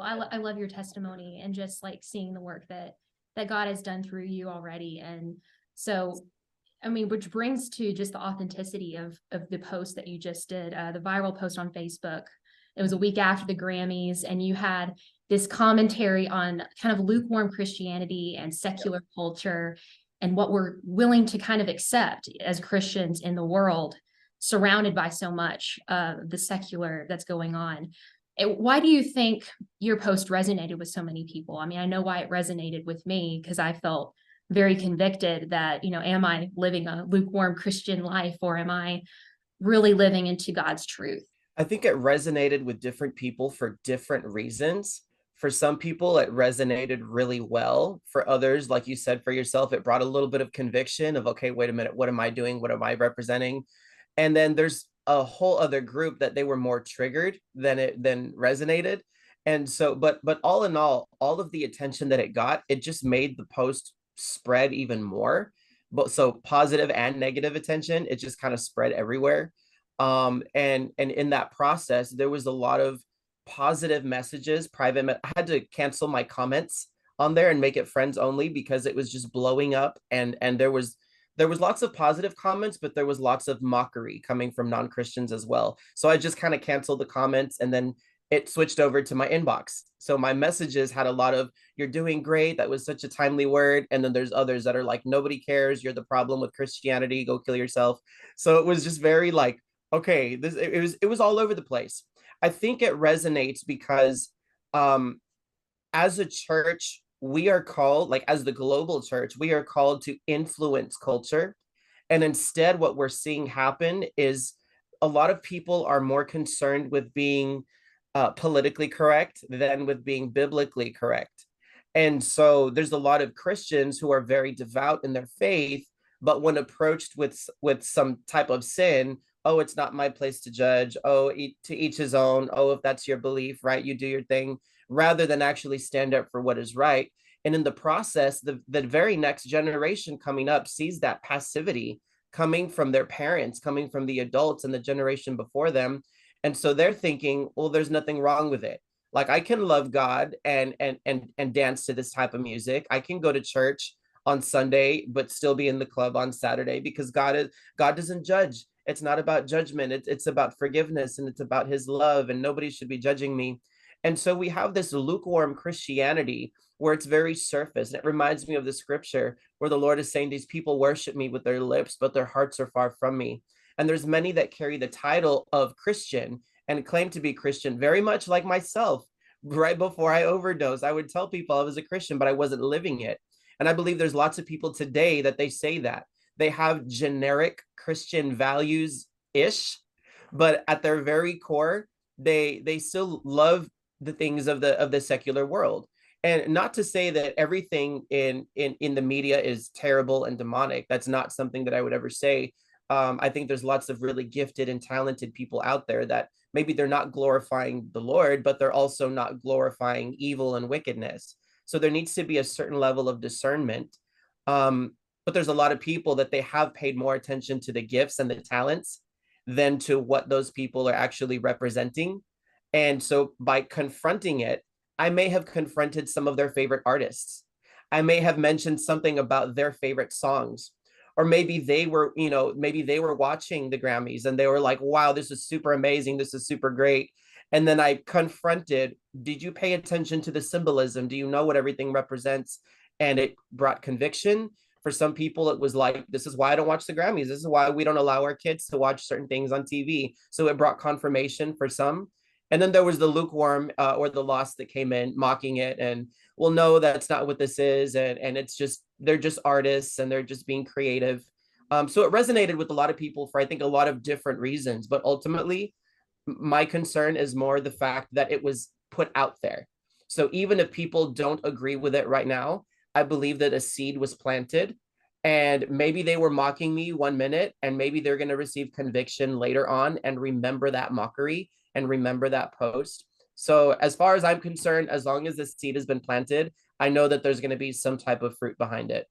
I love your testimony and just like seeing the work that God has done through you already. And so, I mean, which brings to just the authenticity of the post that you just did, the viral post on Facebook. It was a week after the Grammys, and you had this commentary on kind of lukewarm Christianity and secular culture and what we're willing to kind of accept as Christians in the world, surrounded by so much of the secular that's going on. Why do you think your post resonated with so many people? I mean, I know why it resonated with me, because I felt very convicted that, am I living a lukewarm Christian life, or am I really living into God's truth? I think it resonated with different people for different reasons. For some people, it resonated really well. For others, like you said, for yourself, it brought a little bit of conviction of, okay, wait a minute, what am I doing? What am I representing? And then there's a whole other group that they were more triggered than resonated. And so, but all in all of the attention that it got, it just made the post spread even more. But so positive and negative attention, it just kind of spread everywhere. And in that process, there was a lot of positive messages, I had to cancel my comments on there and make it friends only because it was just blowing up. And there was lots of positive comments, but there was lots of mockery coming from non-Christians as well. So I just kind of canceled the comments, and then it switched over to my inbox. So my messages had a lot of, you're doing great. That was such a timely word. And then there's others that are like, nobody cares. You're the problem with Christianity. Go kill yourself. So it was just very like, okay, it was all over the place. I think it resonates because um as a church, we are called, like as the global church, we are called to influence culture. And instead, what we're seeing happen is a lot of people are more concerned with being politically correct than with being biblically correct. And so there's a lot of Christians who are very devout in their faith, but when approached with some type of sin, oh, it's not my place to judge. Oh, to each his own. Oh, if that's your belief, right? You do your thing, rather than actually stand up for what is right. And in the process, the very next generation coming up sees that passivity coming from their parents, coming from the adults and the generation before them. And so they're thinking, well, there's nothing wrong with it. Like I can love God and dance to this type of music. I can go to church on Sunday, but still be in the club on Saturday because God doesn't judge. It's not about judgment. It's about forgiveness, and it's about his love, and nobody should be judging me. And so we have this lukewarm Christianity where it's very surface. And it reminds me of the scripture where the Lord is saying, these people worship me with their lips, but their hearts are far from me. And there's many that carry the title of Christian and claim to be Christian, very much like myself. Right before I overdosed, I would tell people I was a Christian, but I wasn't living it. And I believe there's lots of people today that they say that they have generic Christian values ish, but at their very core, they still love the things of the secular world. And not to say that everything in the media is terrible and demonic. That's not something that I would ever say. I think there's lots of really gifted and talented people out there that maybe they're not glorifying the Lord, but they're also not glorifying evil and wickedness. So there needs to be a certain level of discernment. But there's a lot of people that they have paid more attention to the gifts and the talents than to what those people are actually representing. And so by confronting it, I may have confronted some of their favorite artists. I may have mentioned something about their favorite songs. Or maybe they were, maybe they were watching the Grammys and they were like, wow, this is super amazing. This is super great. And then I confronted, did you pay attention to the symbolism? Do you know what everything represents? And it brought conviction. For some people, it was like, this is why I don't watch the Grammys. This is why we don't allow our kids to watch certain things on TV. So it brought confirmation for some. And then there was the lukewarm or the lost that came in mocking it and, well, no, that's not what this is. And it's just, they're just artists and they're just being creative. So it resonated with a lot of people for, I think, a lot of different reasons. But ultimately, my concern is more the fact that it was put out there. So even if people don't agree with it right now, I believe that a seed was planted, and maybe they were mocking me 1 minute and maybe they're going to receive conviction later on and remember that mockery and remember that post. So as far as I'm concerned, as long as the seed has been planted, I know that there's going to be some type of fruit behind it.